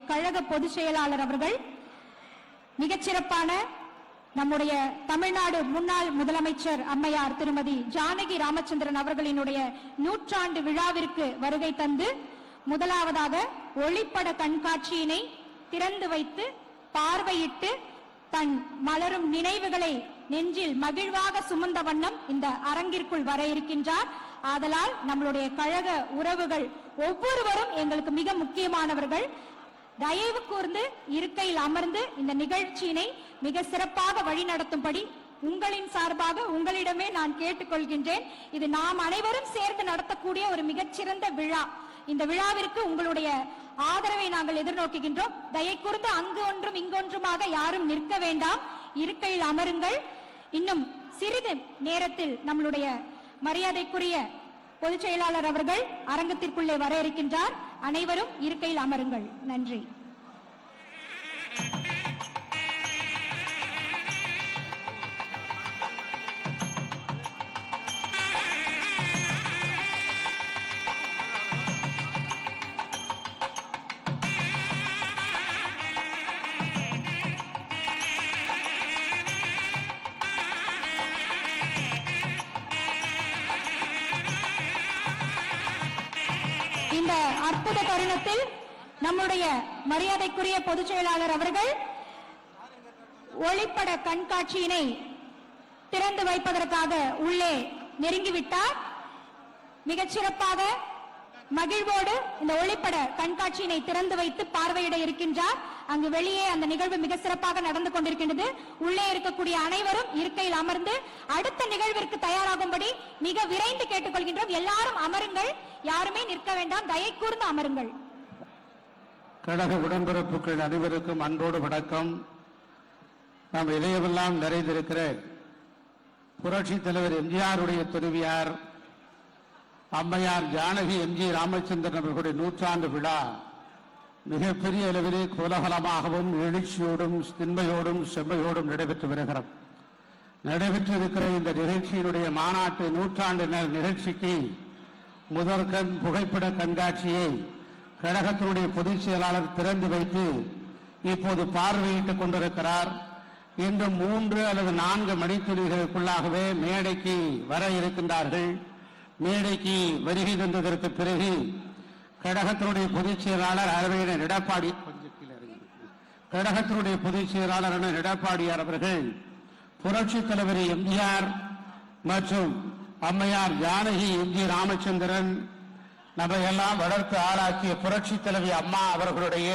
கழக பொதுச் செயலாளர் அவர்கள் மிகச்சிறப்பான நம்முடைய தமிழ்நாடு முன்னாள் முதலமைச்சர் அம்மையார் திருமதி ஜானகி ராமச்சந்திரன் அவர்களினுடைய 100ஆண்டு விழாவிற்கு வருகை தந்து முதலாவதாக ஒளிப்பட கண்காட்சியினை திறந்து வைத்து பார்வையிட்டு தன் மலரும் நினைவுகளை நெஞ்சில் மகிழ்வாக சுமந்த வண்ணம் இந்த அரங்கிற்குள் வர இருக்கின்றார். ஆதலால் நம்மளுடைய கழக உறவுகள் ஒவ்வொருவரும் எங்களுக்கு மிக முக்கியமானவர்கள். தயவு கூர்ந்து இருக்கையில் அமர்ந்து இந்த நிகழ்ச்சியினை மிக சிறப்பாக வழிநடத்தும்படி உங்களின் சார்பாக உங்களிடமே நான் கேட்டுக்கொள்கின்றேன். இது நாம் அனைவரும் சேர்ந்து நடத்தக்கூடிய ஒரு மிகச்சிறந்த விழா. இந்த விழாவிற்கு உங்களுடைய ஆதரவை நாங்கள் எதிர்நோக்குகின்றோம். தயை கூர்ந்து அங்கு ஒன்றும் இங்கொன்றுமாக யாரும் நிற்க வேண்டாம், இருக்கையில் அமருங்கள். இன்னும் சிறிது நேரத்தில் நம்மளுடைய மரியாதைக்குரிய பொதுச் செயலாளர் அவர்கள் அரங்கத்திற்குள்ளே வர இருக்கின்றார். அனைவரும் இருக்கையில் அமருங்கள். நன்றி. இந்த அற்புத தருணத்தில் நம்முடைய மரியாதைக்குரிய பொதுச் செயலாளர் அவர்கள் ஒளிப்பட கண்காட்சியினை திறந்து வைப்பதற்காக உள்ளே நெருங்கிவிட்டார். மிகச்சிறப்பாக மகிழ்வோடு இந்த ஒளிப்பட கண்காட்சியினை திறந்து வைத்து பார்வையிட இருக்கின்றார். அங்கு வெளியே அந்த நிகழ்வு மிக சிறப்பாக நடந்து கொண்டிருக்கின்றது. உள்ளே இருக்கக்கூடிய அனைவரும் இருக்கையில் அமர்ந்து அடுத்த நிகழ்விற்கு தயாராகும்படி மிக விரைந்து கேட்டுக்கொள்கின்றோம். எல்லாரும் அமருங்கள், யாருமே நிற்க வேண்டாம், தயை கூர்ந்து அமருங்கள். கழக உடன்பிறப்புகள் அனைவருக்கும் அன்போடு வணக்கம். நாம் இளையவெல்லாம் நிறைந்திருக்கிற புரட்சி தலைவர் எம்ஜிஆருடைய துணைவியார் அம்மையார் ஜானகி எம்ஜி ராமச்சந்திரன் அவர்களுடைய 100ஆண்டு விழா மிகப்பெரிய அளவிலே கோலாகலமாகவும் எழுச்சியோடும் திண்மையோடும் செம்மையோடும் நடைபெற்று வருகிறது. நடைபெற்றிருக்கிற இந்த நிகழ்ச்சியினுடைய மாநாட்டு 100ஆண்டு நிகழ்ச்சிக்கு முதற்கண் புகைப்பட கண்காட்சியை கழகத்தினுடைய பொதுச் செயலாளர் திறந்து வைத்து இப்போது பார்வையிட்டுக் கொண்டிருக்கிறார். இன்னும் 3 அல்லது 4 மணித்துளிகளுக்குள்ளாகவே மேடைக்கு வர இருக்கின்றார்கள். மேடைக்கு வருகை தந்ததற்கு பிறகு கழகத்தினுடைய பொதுச் செயலாளர் அரவையினர் எடப்பாடி கழகத்தினுடைய பொதுச் செயலாளர் எடப்பாடியார் அவர்கள் புரட்சி தலைவர் எம்ஜிஆர் மற்றும் அம்மையார் ஜானகி எம்ஜி ராமச்சந்திரன் நம்ம எல்லாம் வளர்த்து ஆளாக்கிய புரட்சி தலைவி அம்மா அவர்களுடைய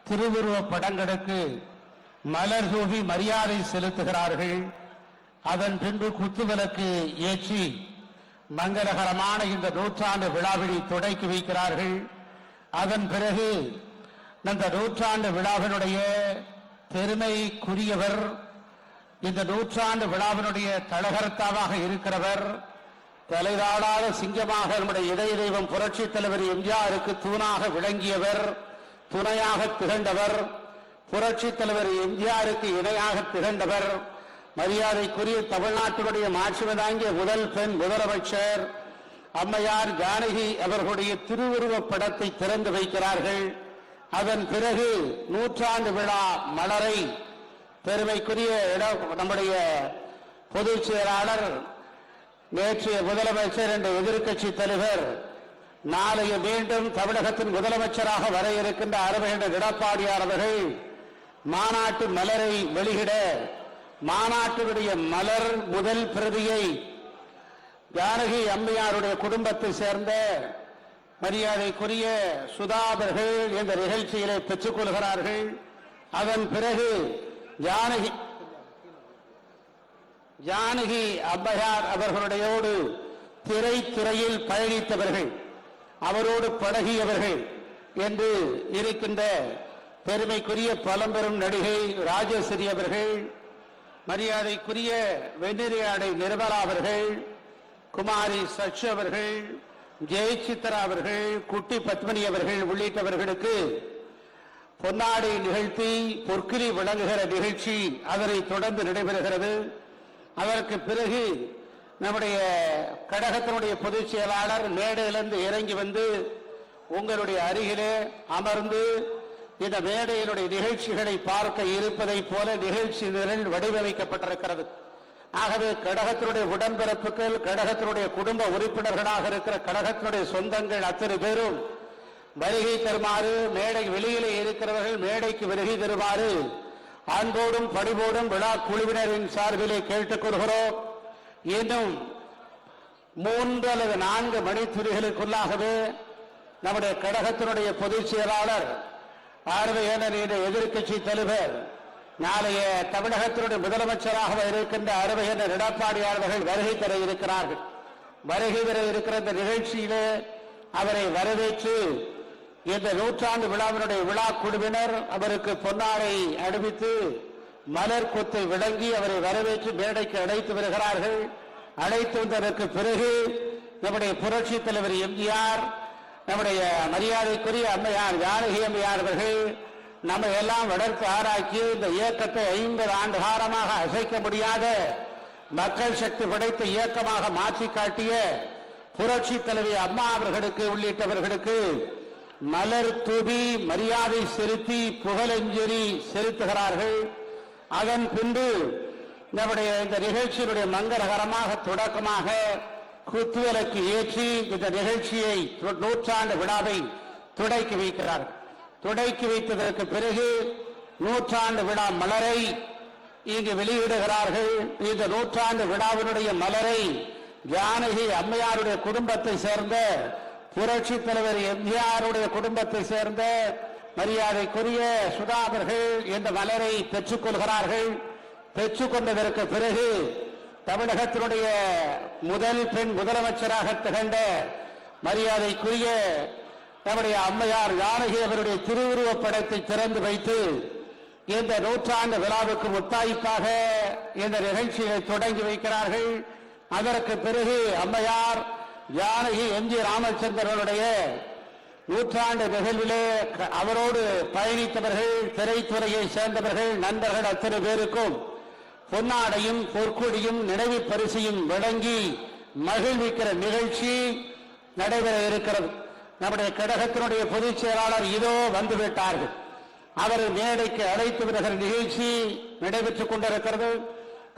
திருவுருவ படங்களுக்கு மலர் தூவி மரியாதை செலுத்துகிறார்கள். அதன் பின்பு குத்துவிளக்கு ஏற்றி மங்களகரமான இந்த 100ஆண்டு விழாவினை தொடக்கி வைக்கிறார்கள். அதன் பிறகு இந்த 100ஆண்டு விழாவினுடைய பெருமைக்குரியவர், இந்த 100ஆண்டு விழாவினுடைய தலகர்த்தாவாக இருக்கிறவர், தலைதாடாத சிங்கமாக நம்முடைய இதய தெய்வம் புரட்சி தலைவர் எம்ஜிஆருக்கு தூணாக விளங்கியவர், துணையாக திகழ்ந்தவர், புரட்சி தலைவர் எம்ஜிஆருக்கு இணையாக திகழ்ந்தவர், மரியாதைக்குரிய தமிழ்நாட்டினுடைய மாட்சிமை தாங்கிய முதல் பெண் முதலமைச்சர் அம்மையார் ஜானகி அவர்களுடைய திருவுருவ படத்தை திறந்து வைக்கிறார்கள். அதன் பிறகு 100ஆண்டு விழா மலரை பெருமைக்குரிய நம்முடைய பொதுச் செயலாளர், நேற்றைய முதலமைச்சர் என்ற எதிர்க்கட்சி தலைவர், நாளைய மீண்டும் தமிழகத்தின் முதலமைச்சராக வர இருக்கின்ற அரவையினர் எடப்பாடியார் அவர்கள் மாநாட்டு மலரை வெளியிட மாநாட்டினுடைய மலர் முதல் பிரதியை ஜானகி அம்மையாருடைய குடும்பத்தை சேர்ந்த மரியாதைக்குரிய சுதா அவர்கள் இந்த நிகழ்ச்சியிலே பெற்றுக் கொள்கிறார்கள். அதன் பிறகு ஜானகி அம்மையார் அவர்களுடையோடு திரைத்துறையில் பயணித்தவர்கள், அவரோடு பழகியவர்கள் என்று இருக்கின்ற பெருமைக்குரிய பழம்பெரும் நடிகை ராஜேஸ்வரி அவர்கள், மரியாதைக்குரிய வெண்ணிறையாடை நிர்மலா அவர்கள், குமாரி சச்சு அவர்கள், ஜெயசித்ரா அவர்கள், குட்டி பத்மினி அவர்கள் உள்ளிட்டவர்களுக்கு பொன்னாடை நிகழ்த்தி பொற்கிரி வழங்குகிற நிகழ்ச்சி அதனை தொடர்ந்து நடைபெறுகிறது. அதற்கு பிறகு நம்முடைய கழகத்தினுடைய பொதுச் செயலாளர் மேடையிலிருந்து இறங்கி வந்து உங்களுடைய அருகிலே அமர்ந்து இந்த மேடையினுடைய நிகழ்ச்சிகளை பார்க்க இருப்பதை போல நிகழ்ச்சி நிரல் வடிவமைக்கப்பட்டிருக்கிறது. ஆகவே கழகத்தினுடைய உடன்பிறப்புகள், கழகத்தினுடைய குடும்ப உறுப்பினர்களாக இருக்கிற கழகத்தினுடைய சொந்தங்கள் அத்தனை பேரும் வருகை தருமாறு, மேடை வெளியிலே இருக்கிறவர்கள் மேடைக்கு வருகை தருமாறு அன்போடும் பணிவோடும் விழா குழுவினரின் சார்பிலே கேட்டுக் கொள்கிறோம். இன்னும் 3 அல்லது 4 மணித்துளிகளுக்குள்ளாகவே நம்முடைய கழகத்தினுடைய பொதுச் செயலாளர் ஆர்வையனர் எதிர்க்கட்சி தலைவர், நாளைய தமிழகத்தினுடைய முதலமைச்சராக இருக்கின்ற ஆர்வையனர் எடப்பாடி அவர்கள் வருகை தர இருக்கிறார்கள். வருகை தர இருக்கிற இந்த நிகழ்ச்சியிலே அவரை வரவேற்று இந்த 100ஆண்டு விழாவினுடைய விழா குழுவினர் அவருக்கு பொன்னாடை அணிவித்து மலர் கொத்தை விளங்கி அவரை வரவேற்று மேடைக்கு அழைத்து வருகிறார்கள். அழைத்து வந்ததற்கு பிறகு நம்முடைய புரட்சி தலைவர் எம்ஜிஆர், நம்முடைய மரியாதைக்குரிய அம்மையார் ஜானகி அம்மையார் அவர்கள் நம்ம எல்லாம் வளர்த்து ஆராய்ச்சி இந்த இயக்கத்தை 50 ஆண்டு காலமாக அசைக்க முடியாத மக்கள் சக்தி படைத்த இயக்கமாக மாற்றி காட்டிய புரட்சி தலைவி அம்மா அவர்களுக்கு உள்ளிட்டவர்களுக்கு மலர் தூவி மரியாதை செலுத்தி புகழஞ்சலி செலுத்துகிறார்கள். அதன் பின்பு நம்முடைய இந்த நிகழ்ச்சியினுடைய மங்களகரமாக தொடக்கமாக குத்துவிளக்கு ஏற்றி இந்த நிகழ்ச்சியை 100ஆண்டு விழாவை தொடக்கி வைக்கிறார்கள். தொடக்கி வைத்ததற்கு பிறகு 100ஆண்டு விழா மலரை இங்கு வெளியிடுகிறார்கள். இந்த 100ஆண்டு விழாவினுடைய மலரை ஜானகி அம்மையாருடைய குடும்பத்தை சேர்ந்த புரட்சி தலைவர் எம்ஜிஆருடைய குடும்பத்தை சேர்ந்த மரியாதைக்குரிய சுதா அவர்கள் இந்த மலரை பெற்றுக் கொள்கிறார்கள். பெற்றுக் கொண்டதற்கு பிறகு தமிழகத்தினுடைய முதல் பெண் முதலமைச்சராக திகழ்ந்த மரியாதைக்குரிய நம்முடைய அம்மையார் ஜானகி அவருடைய திருவுருவப் படத்தை திறந்து வைத்து இந்த 100ஆண்டு விழாவுக்கு முத்தாய்ப்பாக இந்த நிகழ்ச்சியை தொடங்கி வைக்கிறார்கள். அதற்கு பிறகு அம்மையார் ஜானகி எம்.ஜி. ராமச்சந்திரனுடைய 100ஆண்டு நிகழ்விலே அவரோடு பயணித்தவர்கள், திரைத்துறையை சேர்ந்தவர்கள், நண்பர்கள் அத்தனை பேருக்கும் பொன்னாடையும் பொற்கொடியும் நினைவு பரிசையும் வழங்கி மகிழ்விக்கிற நிகழ்ச்சி நடைபெற இருக்கிறது. நம்முடைய கழகத்தினுடைய பொதுச் செயலாளர் இதோ வந்துவிட்டார்கள். அவர் மேடைக்கு அழைத்து வருகிற நிகழ்ச்சி நடைபெற்றுக் கொண்டிருக்கிறது.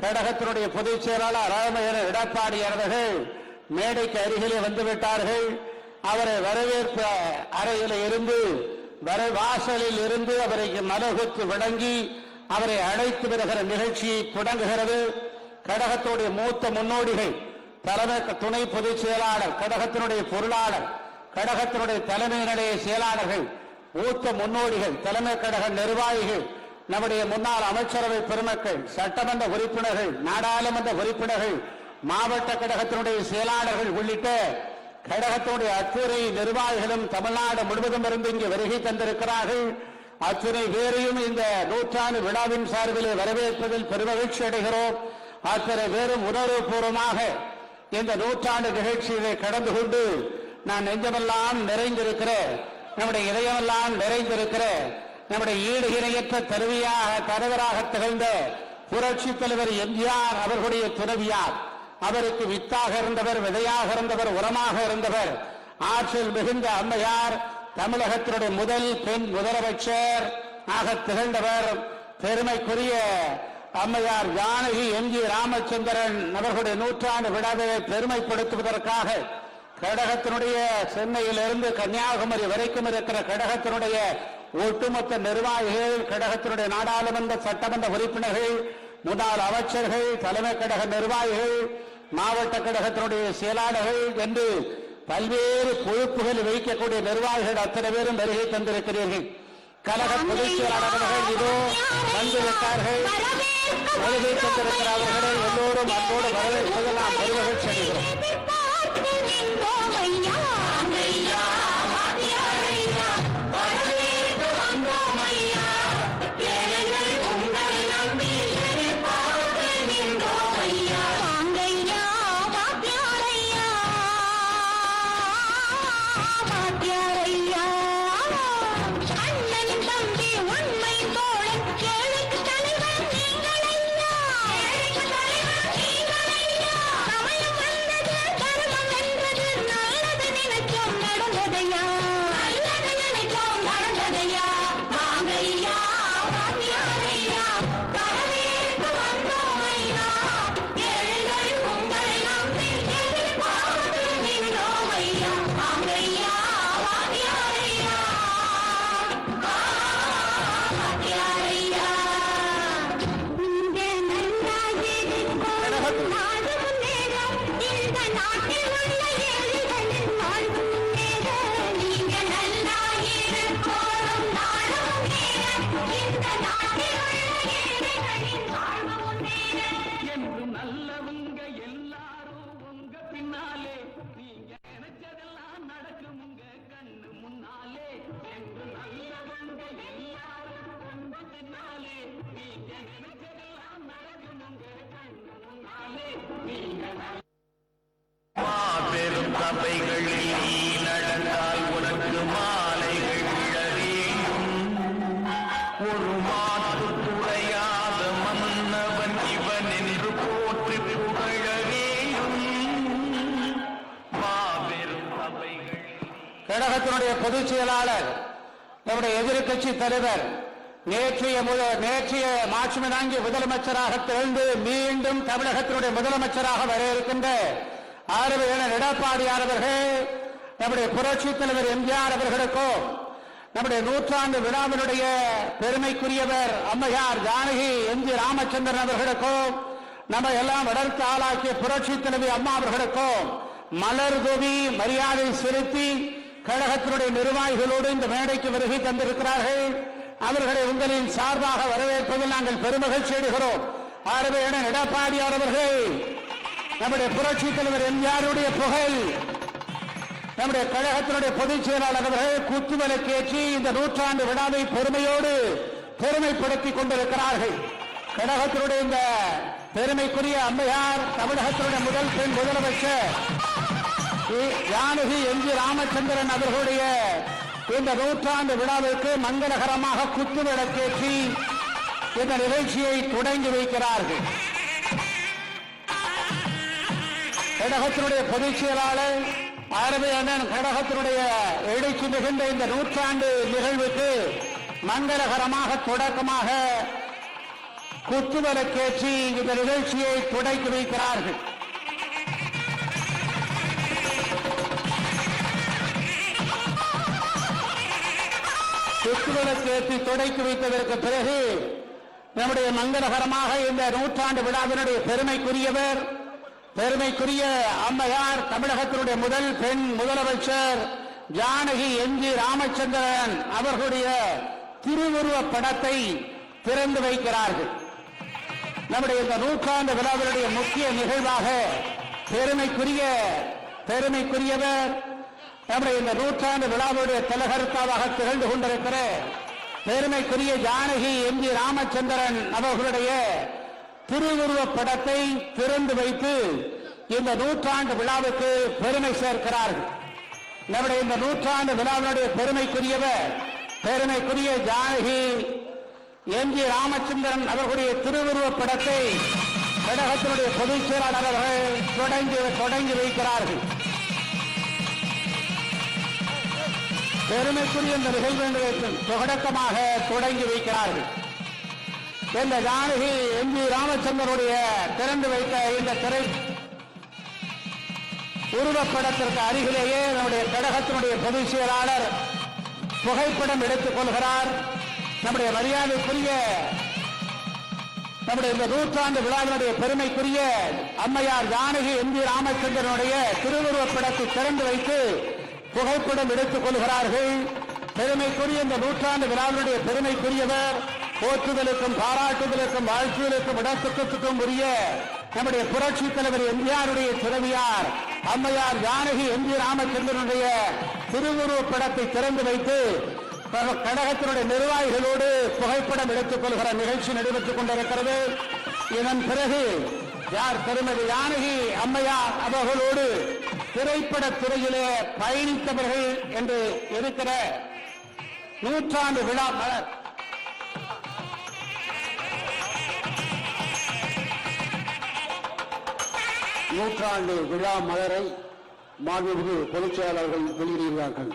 கழகத்தினுடைய பொதுச் செயலாளர் ராமயன எடப்பாடி அவர்கள் மேடைக்கு அருகிலே வந்துவிட்டார்கள். அவரை வரவேற்ப அறையில் இருந்து வாசலில் இருந்து அவரை மலர்கொத்து வழங்கி அவரை அழைத்து வருகிற நிகழ்ச்சி தொடங்குகிறது. கழகத்துடைய மூத்த முன்னோடிகள், தலைமை துணை பொதுச் செயலாளர், கழகத்தினுடைய பொருளாளர், கழகத்தினுடைய தலைமை நிலைய செயலாளர்கள், மூத்த முன்னோடிகள், தலைமை கழக நிர்வாகிகள், நம்முடைய முன்னாள் அமைச்சரவை பெருமக்கள், சட்டமன்ற உறுப்பினர்கள், நாடாளுமன்ற உறுப்பினர்கள், மாவட்ட கழகத்தினுடைய செயலாளர்கள் உள்ளிட்ட கழகத்தினுடைய அத்துறை நிர்வாகிகளும் தமிழ்நாடு முழுவதும் இருந்து இங்கு வருகை தந்திருக்கிறார்கள். அத்துறை பேரையும் இந்த 100ஆண்டு விழாவின் சார்பிலே வரவேற்பதில் பெருமகிழ்ச்சி அடைகிறோம். அத்தனை பேரும் உணர்வுபூர்வமாக இந்த 100ஆண்டு நிகழ்ச்சியிலே கடந்து கொண்டு நான் நெஞ்சமெல்லாம் நிறைந்திருக்கிற, நம்முடைய இதயமெல்லாம் நிறைந்திருக்கிற, நம்முடைய ஈடு இணையற்ற தலைவராக திகழ்ந்த புரட்சி தலைவர் எம்ஜிஆர் அவர்களுடைய துணைவியார், அவருக்கு வித்தாக இருந்தவர், விதையாக இருந்தவர், உரமாக இருந்தவர், ஆற்றல் மிகுந்த அம்மையார், தமிழகத்தினுடைய முதல் பெண் முதலமைச்சர் ஆக திகழ்ந்தவர், பெருமைக்குரிய அம்மையார் ஜானகி எம்.ஜி. ராமச்சந்திரன் அவர்களுடைய 100ஆண்டு விழாவை பெருமைப்படுத்துவதற்காக கழகத்தினுடைய சென்னையிலிருந்து கன்னியாகுமரி வரைக்கும் இருக்கிற கழகத்தினுடைய ஒட்டுமொத்த நிர்வாகிகள், கழகத்தினுடைய நாடாளுமன்ற சட்டமன்ற உறுப்பினர்கள், முன்னாள் அமைச்சர்கள், தலைமை கழக நிர்வாகிகள், மாவட்ட கழகத்தினுடைய செயலாளர்கள் என்று பல்வேறு பொறுப்புகள் வைக்கக்கூடிய நிர்வாகிகள் அத்தனை பேரும் வருகை தந்திருக்கிறீர்கள். கழக பொதுச் செயலாளர்கள் இதோ வந்துவிட்டார்கள். வருகை தந்திருக்கிறவர்களை எல்லோரும் அன்போடு வரவேற்பதில் நாம் பெருமகிழ்ச்சி அடைகிறோம். நடந்ததையா மாபெரும் சபைகளில் நீ நடந்தால் உனக்கு மாலைகள் விழ வேண்டும். ஒரு மாற்று துறையாத மன்னவன் இவன் என்று போற்றி புகழ வேண்டும். மாபெரும் சபைகள் கழகத்தினுடைய பொதுச் செயலாளர் நம்முடைய எதிர்க்கட்சி தலைவர் நேற்றைய மாட்சிமை முதலமைச்சராக திகழ்ந்து மீண்டும் தமிழகத்தினுடைய முதலமைச்சராக வர இருக்கின்ற ஆளுநர் எடப்பாடியார் அவர்கள் நம்முடைய புரட்சித் தலைவர் எம்ஜிஆர் அவர்களுக்கும் நம்முடைய நூற்றாண்டு விழாவினுடைய பெருமைக்குரியவர் அம்மையார் ஜானகி எம்ஜி ராமச்சந்திரன் அவர்களுக்கும் நம்ம எல்லாம் வளர்த்து ஆளாக்கிய புரட்சித் தலைவி அம்மா அவர்களுக்கும் மலர் தூவி மரியாதை செலுத்தி கழகத்தினுடைய நிர்வாகிகளோடு இந்த மேடைக்கு வருகை தந்திருக்கிறார்கள். அவர்களை உங்களின் சார்பாக வரவேற்பதில் நாங்கள் பெருமகிழ்ச்சி அடைகிறோம். ஆகவே எடப்பாடியார் அவர்கள் நம்முடைய புரட்சித் தலைவர் எம்ஜிஆருடைய புகழ் நம்முடைய கழகத்தினுடைய பொதுச் செயலாளர் அவர்கள் குத்துவிளக்கேற்றி இந்த நூற்றாண்டு விழாவை பெருமையோடு பெருமைப்படுத்திக் கொண்டிருக்கிறார்கள். கழகத்தினுடைய இந்த பெருமைக்குரிய அம்மையார் தமிழகத்தினுடைய முதல் பெண் முதலமைச்சர் ஜானகி எம்ஜி ராமச்சந்திரன் அவர்களுடைய இந்த நூற்றாண்டு விழாவிற்கு மங்களகரமாக குத்துவிளக்கேற்றி இந்த நிகழ்ச்சியை தொடங்கி வைக்கிறார்கள். கழகத்தினுடைய பொதுச் செயலாளர் ஆரம்பியண்ணன் கழகத்தினுடைய எழுச்சி மிகுந்த இந்த நூற்றாண்டு நிகழ்வுக்கு மங்களகரமாக தொடக்கமாக குத்துவிளக்கேற்றி இந்த நிகழ்ச்சியை தொடங்கி வைக்கிறார்கள். குத்துவிளக்கேற்றி தொடங்கி வைத்ததற்கு பிறகு நம்முடைய மங்களகரமாக இந்த நூற்றாண்டு விழாவினுடைய பெருமைக்குரிய அம்மையார் தமிழகத்தினுடைய முதல் பெண் முதலமைச்சர் ஜானகி எம்ஜி ராமச்சந்திரன் அவர்களுடைய திருவுருவப் படத்தை திறந்து வைக்கிறார்கள். நம்முடைய இந்த நூற்றாண்டு விழாவினுடைய முக்கிய நிகழ்வாக பெருமைக்குரியவர் நம்முடைய இந்த நூற்றாண்டு விழாவுடைய தலகர்த்தாவாக திகழ்ந்து கொண்டிருக்கிற பெருமைக்குரிய ஜானகி எம்ஜி ராமச்சந்திரன் அவர்களுடைய திருவுருவப் படத்தை திறந்து வைத்து இந்த நூற்றாண்டு விழாவுக்கு பெருமை சேர்க்கிறார்கள். நம்முடைய இந்த நூற்றாண்டு விழாவினுடைய பெருமைக்குரிய ஜானகி எம்ஜி ராமச்சந்திரன் அவர்களுடைய திருவுருவப் படத்தை கழகத்தினுடைய பொதுச் செயலாளர் அவர்கள் தொடங்கி வைக்கிறார்கள். பெருமைக்குரிய இந்த நிகழ்வு தொடக்கமாக தொடங்கி வைக்கிறார்கள். இந்த ஜானகி எம்ஜி ராமச்சந்திரனுடைய திறந்து வைத்த இந்த திரை உருவப்படத்திற்கு அருகிலேயே நம்முடைய கழகத்தினுடைய பொதுச் செயலாளர் புகைப்படம் எடுத்துக் கொள்கிறார். நம்முடைய மரியாதைக்குரிய நம்முடைய இந்த நூற்றாண்டு விழாவினுடைய பெருமைக்குரிய அம்மையார் ஜானகி எம்ஜி ராமச்சந்திரனுடைய திருவுருவப் படத்தை திறந்து வைத்து புகைப்படம் எடுத்துக் கொள்கிறார்கள். பெருமைக்குரிய இந்த நூற்றாண்டு விழாவினுடைய பெருமைக்குரியவர் போற்றுதலுக்கும் பாராட்டுதலுக்கும் வாழ்த்துதலுக்கும் இடத்துக்கும் உரிய நம்முடைய புரட்சித் தலைவர் எம்ஜிஆருடைய துறவியார் அம்மையார் ஜானகி எம்ஜி ராமச்சந்திரனுடைய திருவுருவப் படத்தை திறந்து வைத்து கழகத்தினுடைய நிர்வாகிகளோடு புகைப்படம் எடுத்துக் கொள்கிற நிகழ்ச்சி நடைபெற்றுக் கொண்டிருக்கிறது. இதன் பிறகு திருமதி ஜானகி அம்மையார் அவர்களோடு திரைப்பட துறையிலே பயணித்தவர்கள் என்று இருக்கிற நூற்றாண்டு விழா மலர் நூற்றாண்டு விழா மலரை மாண்புமிகு பொதுச் செயலாளர்கள் வெளியிடுகிறார்கள்.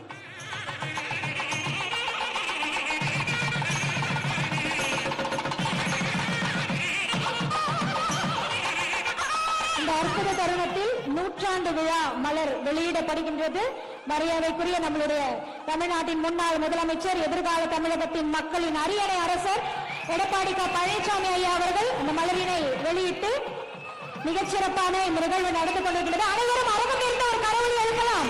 இந்த அற்புத தருணத்தில் நூற்றாண்டு விழா மலர் வெளியிடப்படுகின்றது. மரியாதைக்குரிய நம்மளுடைய தமிழ்நாட்டின் முன்னாள் முதலமைச்சர், எதிர்கால தமிழகத்தின் மக்களின் அரியணை அரசர் எடப்பாடி பழனிசாமி ஐயா அவர்கள் இந்த மலரினை வெளியிட்டு மிகச்சிறப்பான இந்த நிகழ்வு நடந்து கொண்டிருக்கிறது. அனைவரும் அரங்கம் இருந்த ஒரு கரவொலி எழுப்பலாம்.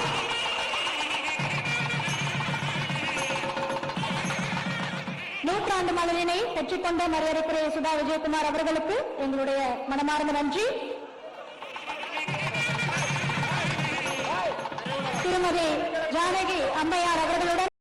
நூற்றாண்டு மலரினை பெற்றுக்கொண்ட மரியாதைக்குரிய சுதா விஜயகுமார் அவர்களுக்கு எங்களுடைய மனமார்ந்த நன்றி. திருமதி ஜானகி அம்மையார் அவர்களுடன்